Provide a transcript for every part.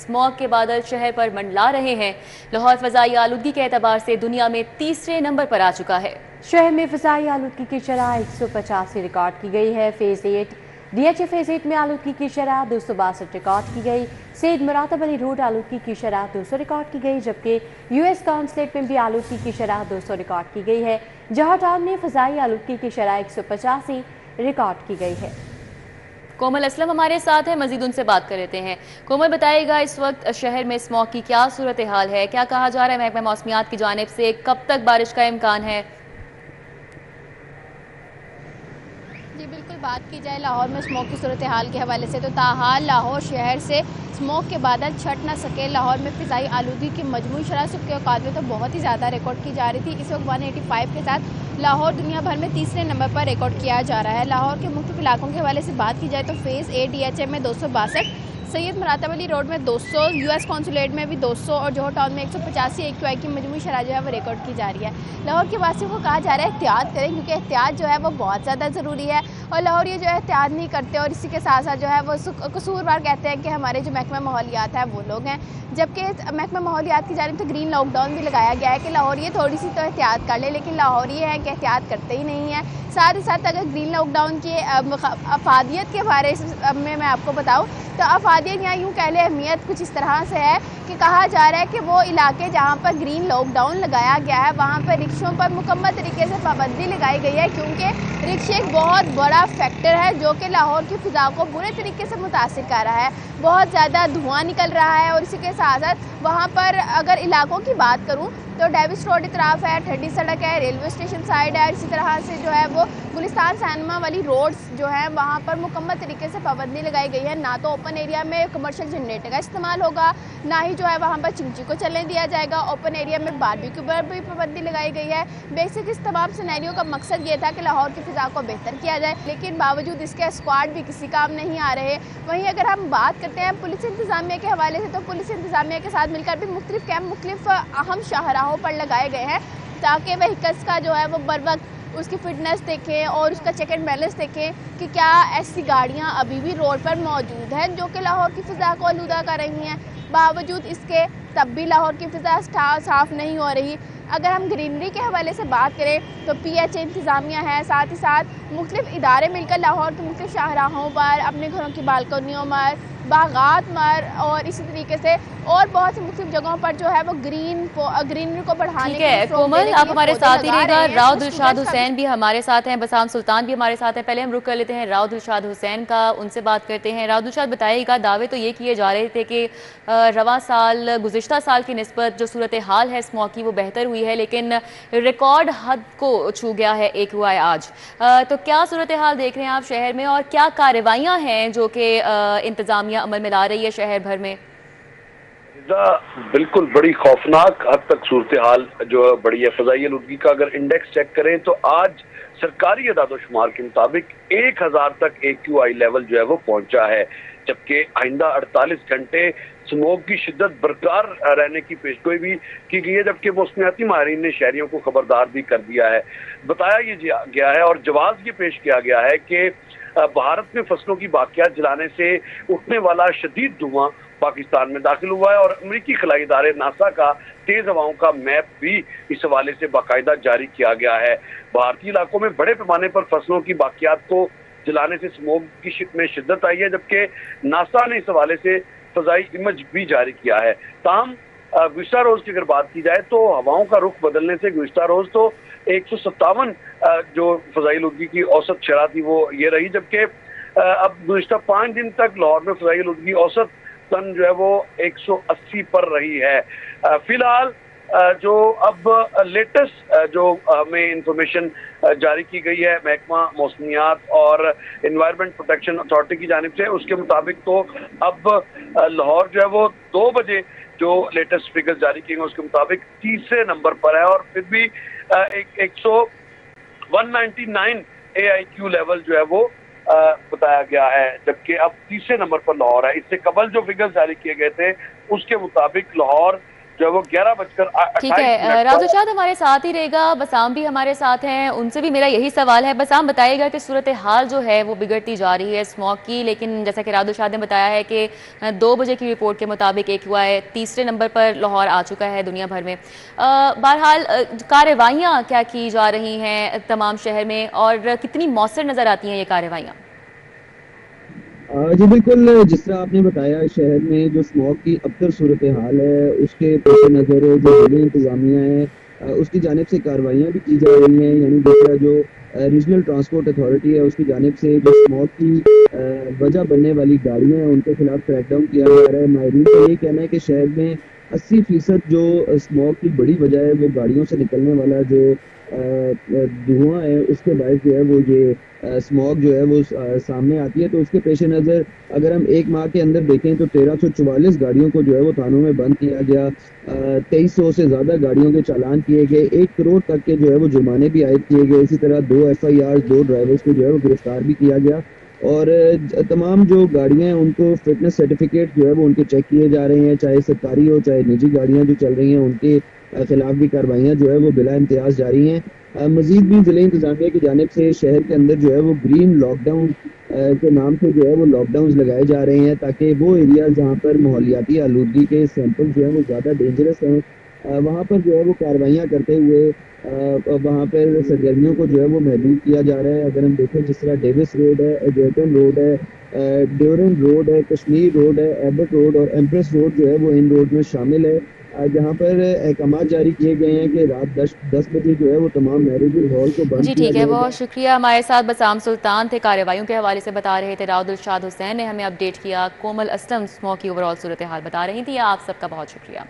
Smog के बादल शहर पर मंडला रहे हैं। लाहौर फजाई आलूदगी के एतबार से दुनिया में तीसरे नंबर पर आ चुका है। शहर में फजाई आलूदगी की शरह 185 रिकॉर्ड की गई है। फेज 8 DH फेज 8 में आलूदगी की शरह 262 रिकॉर्ड की गई। सैयद मुरातब अली रोड आलूदगी की शरह 200 रिकॉर्ड की गई, जबकि US काउंसलेट में भी आलूदगी की शरह 200 रिकॉर्ड की गई है। जहां टाउन में फजाई आलूदगी की शरह 185 रिकॉर्ड की गई है। कोमल असलम हमारे साथ है, मजीद उनसे बात कर लेते हैं। कोमल, बताइएगा इस वक्त शहर में स्मॉग की क्या सूरत हाल है, क्या कहा जा रहा है महकमा मौसमियात की जानिब से, कब तक बारिश का इम्कान है? जी बिल्कुल, बात की जाए लाहौर में स्मॉग की सूरत हाल के हवाले से तो ताहाल लाहौर शहर से स्मॉग के बादल छट ना सके। लाहौर में फ़िज़ाई आलूदगी की मजमूई शरह सुबह के औकात में तो बहुत ही ज़्यादा रिकॉर्ड की जा रही थी। इस वक्त 185 के साथ लाहौर दुनिया भर में तीसरे नंबर पर रिकॉर्ड किया जा रहा है। लाहौर के मुख्तलिफ इलाकों के हवाले से बात की जाए तो फेज़ 8 DH में 262, सैयद मुरातब अली रोड में 200, US कॉन्सुलेट में भी 200 और जोहर टाउन में 185 AQI की मजमूई शरह जो है वो रिकॉर्ड की जा रही है। लाहौर के वासियों को कहा जा रहा है एहतियात करें, क्योंकि एहतियात जो है वो बहुत ज़्यादा ज़रूरी है और लाहौर ये जो है एहतियात नहीं करते और इसी के साथ साथ जो है वो कसूरवार कहते हैं कि हमारे जो महकमा माहौलियात है वो लोग हैं, जबकि महकमा माहौलियात की जानिब से ग्रीन लॉकडाउन भी लगाया गया है कि लाहौर ये थोड़ी सी तो एहतियात कर ले, लेकिन लाहौर ये है कि एहतियात करते ही नहीं है। साथ ही साथ अगर ग्रीन लॉकडाउन की अफादियत के बारे में मैं आपको बताऊँ तो अफादियत या यूँ कह लें अहमियत कुछ इस तरह से है कि कहा जा रहा है कि वो इलाके जहाँ पर ग्रीन लॉकडाउन लगाया गया है वहाँ पर रिक्शों पर मुकम्मल तरीके से पाबंदी लगाई गई है, क्योंकि रिक्शे एक बहुत बड़ा फैक्टर है जो कि लाहौर की फ़िज़ा को बुरे तरीके से मुतासिर कर रहा है। बहुत ज़्यादा धुआं निकल रहा है और इसी के साथ साथ वहाँ पर अगर इलाकों की बात करूँ तो डेविस रोड इतराफ़ है, ठंडी सड़क है, रेलवे स्टेशन साइड है, इसी तरह से जो है वो गुलिस्तान सैनमा वाली रोड्स जो हैं वहाँ पर मुकम्मल तरीके से पाबंदी लगाई गई है। ना तो ओपन एरिया में कमर्शियल जनरेटर का इस्तेमाल होगा, ना ही जो है वहाँ पर चिंची को चलने दिया जाएगा। ओपन एरिया में बारबेक्यू पर भी पाबंदी लगाई गई है। बेसिक इस तमाम सिनेरियो का मकसद ये था कि लाहौर की फ़िज़ा को बेहतर किया जाए, लेकिन बावजूद इसके स्क्वाड भी किसी काम नहीं आ रहे। वहीं अगर हम बात करते हैं पुलिस इंतज़ामिया के हवाले से तो पुलिस इंतज़ामिया के साथ मिलकर भी मुख्तलिफ कैंप मुख्तलिफ अहम शाहराहों पर लगाए गए हैं ताकि व्हीकल्स का जो है वो बर वक्त उसकी फ़िटनेस देखें और उसका चेक एंड बैलेंस देखें कि क्या ऐसी गाड़ियां अभी भी रोड पर मौजूद हैं जो कि लाहौर की फ़िज़ा को आलूदा कर रही हैं। बावजूद इसके तब भी लाहौर की फ़िज़ा साफ़ नहीं हो रही। अगर हम ग्रीनरी के हवाले से बात करें तो PH इंतज़ामिया है, साथ ही साथ मुख्तलिफ इदारे मिलकर लाहौर के मुख्तलिफ शाहराहों पर अपने घरों की बालकनियों पर बागात पर और इसी तरीके से और बहुत सी मुख्तलिफ जगहों पर जो है वो ग्रीनरी को बढ़ाने ठीक है कोमल, आप हमारे साथ ही रहेगा। राव दिलशाद हुसैन भी हमारे साथ हैं, बसाम सुल्तान भी हमारे साथ हैं। पहले हम रुक कर लेते हैं राव दिलशाद हुसैन का, उनसे बात करते हैं। राव दिलशाद, बताइएगा, दावे तो ये किए जा रहे थे कि रवां साल गुज़िश्ता साल की निस्बत जो सूरत हाल है स्मॉग की वो बेहतर हुई है, लेकिन रिकॉर्ड हद को छू गया है AQI आज। तो क्या सूरत हाल देख रहे हैं आप शहर में और क्या कार्रवाइयाँ हैं जो कि इंतज़ामिया अमल में ला रही है शहर भर में? बिल्कुल बड़ी खौफनाक हद तक सूरत हाल जो है बड़ी है। फ़ज़ाई आलूदगी का अगर इंडेक्स चेक करें तो आज सरकारी अदाद-ओ-शुमार के मुताबिक 1000 तक AQI लेवल जो है वो पहुंचा है, जबकि आइंदा 48 घंटे स्मोक की शिद्दत बरकरार रहने की पेशगोई भी की गई है, जबकि मौसमियाती माहिरीन ने शहरियों को खबरदार भी कर दिया है। बताया ये गया है और जवाब ये पेश किया गया है कि भारत में फसलों की बाकियात जलाने से उठने वाला शदीद धुआं पाकिस्तान में दाखिल हुआ है और अमेरिकी खलाई इदारे नासा का तेज हवाओं का मैप भी इस हवाले से बाकायदा जारी किया गया है। भारतीय इलाकों में बड़े पैमाने पर फसलों की बाकियात को जलाने से स्मोक की में शिद्दत आई है, जबकि नासा ने इस हवाले से फ़ज़ाई इमेज भी जारी किया है। ताहम गुज़िश्ता रोज़ की अगर बात की जाए तो हवाओं का रुख बदलने से गुज़िश्ता रोज़ तो 157 जो फ़ज़ाई आलूदगी की औसत शरह थी वो ये रही, जबकि अब गुज़िश्ता 5 दिन तक लाहौर में फ़ज़ाई आलूदगी औसत टन जो है वो 180 पर रही है। फिलहाल जो अब लेटेस्ट जो हमें इंफॉर्मेशन जारी की गई है महकमा मौसमियात और एनवायरनमेंट प्रोटेक्शन अथॉरिटी की जानिब से, उसके मुताबिक तो अब लाहौर जो है वो 2 बजे जो लेटेस्ट फिगर्स जारी किए गए उसके मुताबिक तीसरे नंबर पर है और फिर भी 199 AIQ लेवल जो है वो बताया गया है, जबकि अब तीसरे नंबर पर लाहौर है। इससे कबल जो फिगर्स जारी किए गए थे उसके मुताबिक लाहौर जो है वो 11:28 ठीक है, राजुशाद हमारे साथ ही रहेगा, बसाम भी हमारे साथ हैं, उनसे भी मेरा यही सवाल है। बसाम बताइएगा कि सूरत हाल जो है वो बिगड़ती जा रही है स्मॉग की, लेकिन जैसा कि राजुशाद ने बताया है कि 2 बजे की रिपोर्ट के मुताबिक एक हुआ है, तीसरे नंबर पर लाहौर आ चुका है दुनिया भर में। बहरहाल कार्रवाइयाँ क्या की जा रही हैं तमाम शहर में और कितनी मौसर नज़र आती हैं ये कार्रवाइयाँ? जी बिल्कुल, जिस तरह आपने बताया शहर में जो स्मॉग की अबतर सूरत हाल है उसके पेश नज़र जो ज़िले इंतज़ामिया है उसकी जानिब से कार्रवाइयाँ भी की जा रही हैं। यानी दूसरा जो रीजनल ट्रांसपोर्ट अथॉरिटी है उसकी जानिब से जो स्मॉग की वजह बनने वाली गाड़ियाँ हैं उनके खिलाफ क्रैकडाउन किया जा रहा है। माहिरीन का ये कहना है कि शहर में 80% जो स्मॉग की बड़ी वजह है वो गाड़ियों से निकलने वाला जो धुआं है उसके बायस जो है वो ये स्मॉग जो है वो सामने आती है। तो उसके पेश नज़र अगर हम एक माह के अंदर देखें तो 1344 गाड़ियों को जो है वो थानों में बंद किया गया, 2300 से ज़्यादा गाड़ियों के चालान किए गए, 1 करोड़ तक के जो है वो जुर्माने भी आयद किए गए। इसी तरह 2 FIR 2 ड्राइवर्स को जो है वो गिरफ्तार भी किया गया और तमाम जो गाड़ियां हैं उनको फिटनेस सर्टिफिकेट जो है वो उनके चेक किए जा रहे हैं, चाहे सरकारी हो चाहे निजी गाड़ियां जो चल रही हैं उनके खिलाफ भी कार्रवाइयाँ जो है वो बिला इम्तियाज जारी हैं। मजीद भी ज़िले इंतज़ामिया की जानिब से शहर के अंदर जो है वो ग्रीन लॉकडाउन के नाम से जो है वो लॉकडाउन लगाए जा रहे हैं ताकि वो एरिया जहाँ पर माहौलियाती आलूदगी के सैंपल जो है वो ज़्यादा डेंजरस हैं वहाँ पर जो है वो कार्रवाइयाँ करते हुए वहाँ पर सरगर्मियों को जो है वो महदूद किया जा रहा है। अगर हम देखें जिस तरह डेविस रोड है, एजर्टन रोड है, ड्यूरेंट रोड है, कश्मीर रोड है, एबर्ट रोड और एम्प्रेस रोड जो है वो इन रोड में शामिल है, जहाँ पर अहकाम जारी किए गए हैं कि रात 10 बजे जो है वो तमाम मैरिज हॉल को बंद जी ठीक है, बहुत शुक्रिया। हमारे साथ बसाम सुल्तान थे, कार्रवाइयों के हवाले से बता रहे थे। राव दिलशाद हुसैन ने हमें अपडेट किया। कोमल असलम स्मॉग की ओवरऑल सूरत हाल बता रही थी। आप सबका बहुत शुक्रिया।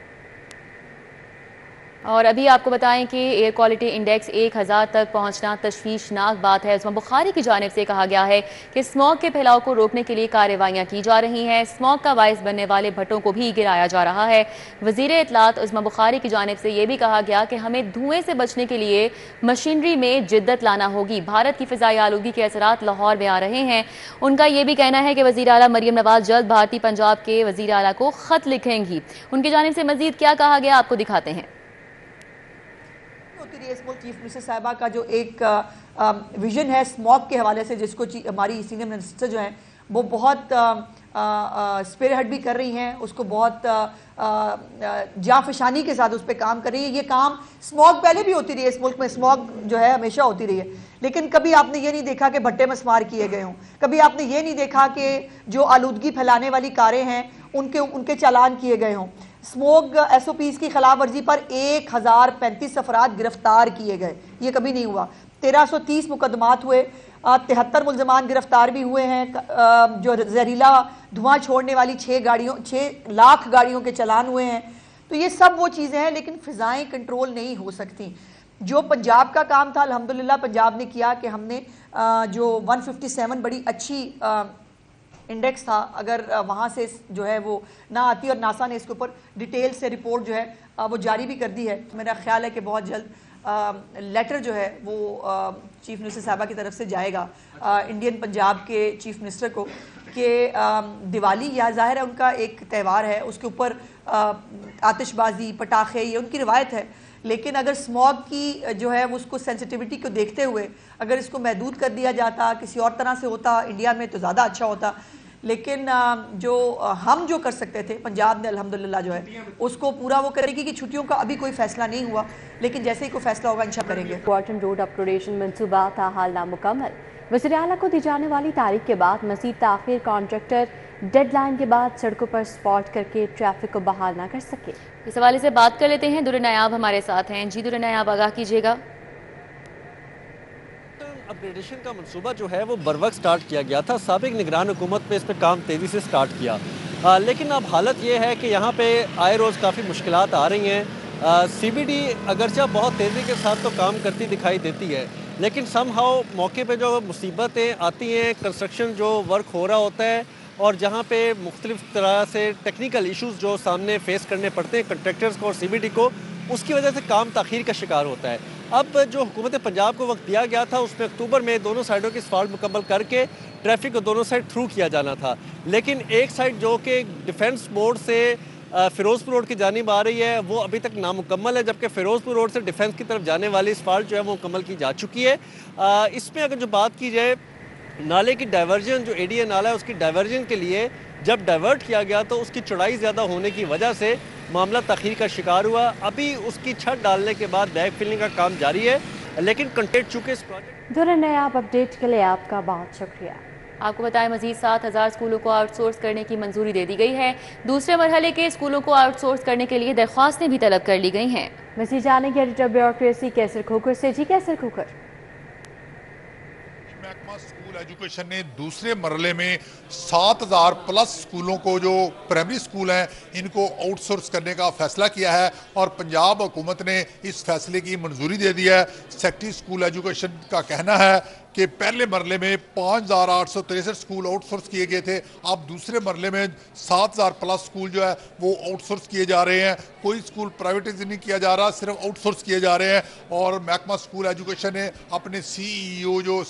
और अभी आपको बताएं कि एयर क्वालिटी इंडेक्स 1000 तक पहुंचना तशवीशनाक बात है। उस्मा बुखारी की जानिब से कहा गया है कि स्मॉग के फैलाव को रोकने के लिए कार्रवाइयाँ की जा रही हैं। स्मॉग का बायस बनने वाले भट्टों को भी गिराया जा रहा है। वज़ीर इत्तलात उस्मा बुखारी की जानिब से ये भी कहा गया कि हमें धुएं से बचने के लिए मशीनरी में जिद्दत लाना होगी। भारत की फ़िज़ाई आलूगी के असरात लाहौर में आ रहे हैं। उनका ये भी कहना है कि वज़ीर आला मरियम नवाज जल्द भारतीय पंजाब के वज़ीर आला को ख़त लिखेंगी। उनकी जानिब से मज़ीद क्या कहा गया आपको दिखाते हैं। चीफ मिनिस्टर साहिबा का जो एक विजन है स्मॉग के हवाले से, जिसको हमारी सीनियर मिनिस्टर जो हैं वो बहुत स्पीयरहेड भी कर रही हैं, उसको बहुत जाफशानी के साथ उस पर काम कर रही है। ये काम स्मॉग पहले भी होती रही है, इस मुल्क में स्मॉग जो है हमेशा होती रही है, लेकिन कभी आपने ये नहीं देखा कि भट्टे मसमार किए गए हों, कभी आपने ये नहीं देखा कि जो आलूदगी फैलाने वाली कारें हैं उनके चालान किए गए हों। स्मोग SOPs की खिलाफ वर्जी पर 1035 अफराद गिरफ्तार किए गए, ये कभी नहीं हुआ। 1330 मुकदमात हुए, 73 मुलजमान गिरफ्तार भी हुए हैं। जो जहरीला धुआं छोड़ने वाली 6 लाख गाड़ियों के चलान हुए हैं। तो ये सब वो चीज़ें हैं, लेकिन फ़िज़ाएँ कंट्रोल नहीं हो सकती। जो पंजाब का काम था अल्हम्दुलिल्लाह पंजाब ने किया कि हमने जो 157 बड़ी अच्छी इंडेक्स था, अगर वहाँ से जो है वो ना आती और नासा ने इसके ऊपर डिटेल से रिपोर्ट जो है वो जारी भी कर दी है। मेरा ख्याल है कि बहुत जल्द लेटर जो है वो चीफ मिनिस्टर साहबा की तरफ से जाएगा इंडियन पंजाब के चीफ मिनिस्टर को कि दिवाली या ज़ाहिर है उनका एक त्यौहार है, उसके ऊपर आतिशबाजी पटाखे ये उनकी रिवायत है, लेकिन अगर स्मॉग की जो है उसको सेंसिटिविटी को देखते हुए अगर इसको महदूद कर दिया जाता, किसी और तरह से होता इंडिया में तो ज़्यादा अच्छा होता। लेकिन हम जो कर सकते थे पंजाब ने अल्हम्दुलिल्लाह जो है उसको पूरा वो करेगी कि छुट्टियों का अभी कोई फैसला नहीं हुआ, लेकिन जैसे ही कोई फैसला होगा इंशाल्लाह करेंगे। क्वार्टन रोड अपग्रेडेशन मनसूबा ताहाल नामुकम्मल। वज़ीर आला को दी जाने वाली तारीख के बाद मज़ीद ताख़ीर, कॉन्ट्रैक्टर डेडलाइन के बाद सड़कों पर स्पॉट करके ट्रैफिक को बहाल ना कर सके। इस हवाले से बात कर लेते हैं। दुर्र नायाब हमारे साथ हैं। जी दुर्र नायाब, आगाह कीजिएगा। अपग्रेडेशन का मंसूबा जो है वो बर वक्त स्टार्ट किया गया था, साबिक निगरान हुकूमत पे इस पर काम तेज़ी से स्टार्ट किया, लेकिन अब हालत ये है कि यहाँ पे आए रोज़ काफ़ी मुश्किलात आ रही हैं। CBD अगरचा बहुत तेज़ी के साथ तो काम करती दिखाई देती है, लेकिन समहाउ मौके पे जो मुसीबतें आती हैं, कंस्ट्रक्शन जो वर्क हो रहा होता है और जहाँ पे मुख्तलिफ तरह से टेक्निकल इशूज़ जो सामने फेस करने पड़ते हैं कंट्रैक्टर्स को और CBD को, उसकी वजह से काम ताख़ीर का शिकार होता है। अब जो हुकूमत पंजाब को वक्त दिया गया था उसमें अक्टूबर में दोनों साइडों की सफार्ट मुकम्मल करके ट्रैफिक को दोनों साइड थ्रू किया जाना था, लेकिन एक साइड जो कि डिफेंस बोर्ड से फिरोजपुर रोड की जानिब आ रही है वो अभी तक नामुकम्मल है, जबकि फिरोजपुर रोड से डिफेंस की तरफ जाने वाली स्पाल्ट जो है वो मुकम्मल की जा चुकी है। इसमें अगर जो बात की जाए नाले की डाइवर्जन, जो एडीए नाला है उसकी डाइवर्जन के लिए जब डाइवर्ट किया गया तो उसकी चौड़ाई ज़्यादा होने की वजह से मामला तखीर का शिकार हुआ। अभी उसकी छत डालने के बाद बैक फिलिंग का काम जारी है, लेकिन कंटेंट चूँकि इस प्रोजेक्ट नए आप अपडेट के लिए आपका बहुत शुक्रिया। आपको बताएं मजीद 7,000 स्कूलों को आउटसोर्स करने की मंजूरी दे दी गई है। दूसरे मरहले के स्कूलों को आउटसोर्स करने के लिए दरख्वास्तें भी तलब कर ली गई हैं। मजीद जानेंगे एडिटर ब्यूरोक्रेसी कैसर खोकर से। जी कैसर खोकर। महकमा स्कूल एजुकेशन ने दूसरे मरहले में 7,000 प्लस स्कूलों को, जो प्राइमरी स्कूल हैं, इनको आउटसोर्स करने का फैसला किया है और पंजाब हुकूमत ने इस फैसले की मंजूरी दे दी है। सेक्रेटरी स्कूल एजुकेशन का कहना है कि पहले मरले में 5,863 स्कूल आउटसोर्स किए गए थे, अब दूसरे मरले में 7,000 प्लस स्कूल जो है वो आउटसोर्स किए जा रहे हैं। कोई स्कूल प्राइवेटाइज नहीं किया जा रहा, सिर्फ आउटसोर्स किए जा रहे हैं। और महकमा स्कूल एजुकेशन ने अपने CEO जो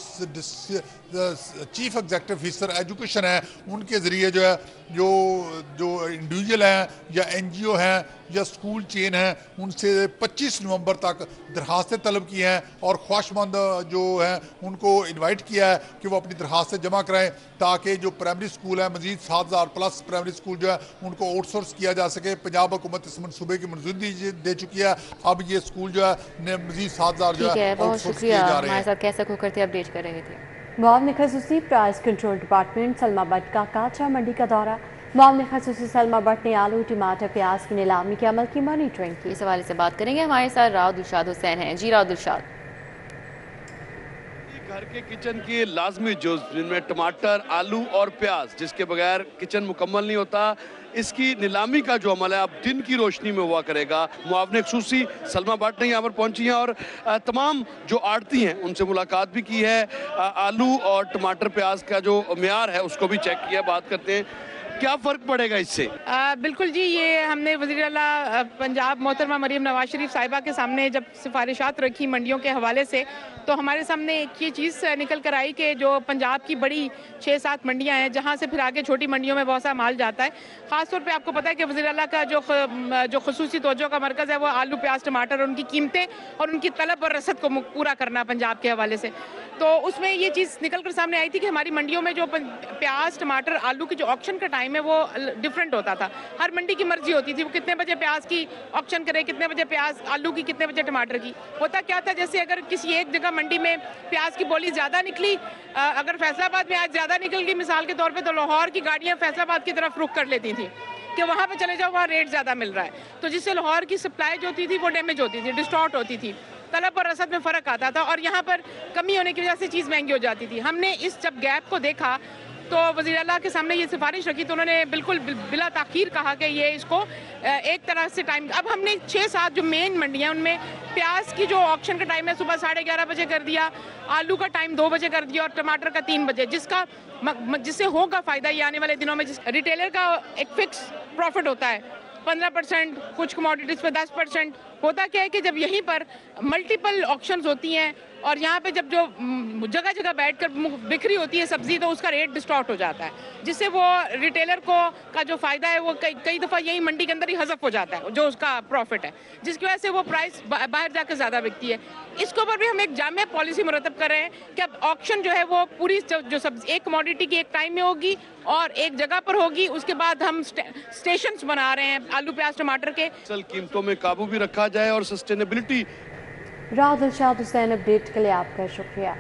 चीफ एग्जीक्यूटिव ऑफिसर एजुकेशन है उनके ज़रिए जो है जो इंडिविजुअल हैं या NGO हैं या स्कूल चेन हैं उनसे 25 नवंबर तक दरखास्तें तलब की हैं और ख्वाहिशमंद जो हैं उनको इनवाइट किया है कि वो अपनी दरखास्तें जमा कराएं ताकि जो प्राइमरी स्कूल है मजीद 7,000 प्लस प्राइमरी स्कूल जो है उनको आउटसोर्स किया जा सके। पंजाब हुकूमत इस मनसूबे की मंजूरी दे चुकी है। अब ये स्कूल जो है मजीद 7,000 जो है आउटसोर्स किए जा रहे हैं। कैसे खोकर थे अपडेट कर रहे थे। मुआवने खसूसी price control department Salma Bhatt का काचा मंडी का दौरा। मुआवने खसूसी सलमा भट्ट ने आलू, टमाटर, प्याज की नीलामी के अमल की मॉनिटरिंग की। इस हवाले से बात करेंगे, हमारे साथ राव दिलशाद हुसैन हैं। जी राव दिलशाद। घर के किचन की लाजमी जुज़ जिनमें टमाटर, आलू और प्याज, जिसके बगैर किचन मुकम्मल नहीं होता, इसकी नीलामी का जो अमल है अब दिन की रोशनी में हुआ करेगा। मुआवने खसूसी सलमा भट्ट ने यहाँ पर पहुंची हैं और तमाम जो आड़ती हैं उनसे मुलाकात भी की है। आलू और टमाटर प्याज का जो मेयार है उसको भी चेक किया। बात करते हैं क्या फ़र्क पड़ेगा इससे। बिल्कुल जी, ये हमने वज़ीर आला पंजाब मोहतरमा मरीम नवाज शरीफ साहिबा के सामने जब सिफारिशात रखी मंडियों के हवाले से, तो हमारे सामने एक ये चीज़ निकल कर आई कि जो पंजाब की बड़ी 6-7 मंडियां हैं जहां से फिर आगे छोटी मंडियों में बहुत सा माल जाता है। ख़ासतौर पे आपको पता है कि वज़ीर आला का जो खसूसी तवज्जो का मरकज़ है वो आलू, प्याज, टमाटर और उनकी कीमतें और उनकी तलब और रसद को पूरा करना पंजाब के हवाले से। तो उसमें ये चीज़ निकल कर सामने आई थी कि हमारी मंडियों में जो प्याज, टमाटर, आलू की जो ऑक्शन का टाइम है वो डिफरेंट होता था। हर मंडी की मर्जी होती थी वो कितने बजे प्याज की ऑक्शन करे, कितने बजे प्याज, आलू की, कितने बजे टमाटर की। होता क्या था, जैसे अगर किसी एक जगह मंडी में प्याज की बोली ज़्यादा निकली, अगर फैसलाबाद में आज ज़्यादा निकल गई मिसाल के तौर पे, तो लाहौर की गाड़ियाँ फैसलाबाद की तरफ रुख कर लेती थी कि वहाँ पे चले जाओ, वहाँ रेट ज़्यादा मिल रहा है। तो जिससे लाहौर की सप्लाई जो होती थी वो डैमेज होती थी, डिस्टॉर्ट होती थी, तलब और रसद में फ़र्क आता था और यहाँ पर कमी होने की वजह से चीज़ महंगी हो जाती थी। हमने इस जब गैप को देखा तो वज़ीर आला के सामने ये सिफारिश रखी, तो उन्होंने बिल्कुल बिला ताख़ीर कहा कि ये इसको एक तरह से टाइम, अब हमने 6-7 जो मेन मंडियाँ उनमें प्याज की जो ऑक्शन का टाइम है सुबह 11:30 बजे कर दिया, आलू का टाइम 2 बजे कर दिया और टमाटर का 3 बजे, जिससे होगा फ़ायदा ये आने वाले दिनों में। रिटेलर का एक फिक्स प्रॉफिट होता है 15%, कुछ कमोडिटीज़ पे 10%। होता क्या है कि जब यहीं पर मल्टीपल ऑक्शंस होती हैं और यहाँ पे जब जो जगह जगह बैठकर बिक्री होती है सब्जी, तो उसका रेट डिस्टॉर्ट हो जाता है, जिससे वो रिटेलर को का जो फ़ायदा है वो कई दफ़ा यही मंडी के अंदर ही हज़फ हो जाता है, जो उसका प्रॉफिट है, जिसकी वजह से वो प्राइस बाहर जाकर ज़्यादा बिकती है। इसके ऊपर भी हम एक जामे पॉलिसी मुरतब कर रहे हैं कि अब ऑक्शन जो है वो पूरी जो सब्जी एक कमोडिटी की एक टाइम में होगी और एक जगह पर होगी। उसके बाद हम स्टेशंस बना रहे हैं आलू, प्याज, टमाटर के। कीमतों में काबू भी रखा जाए और सस्टेनेबिलिटी। राव दिलशाद हुसैन अपडेट के लिए आपका शुक्रिया।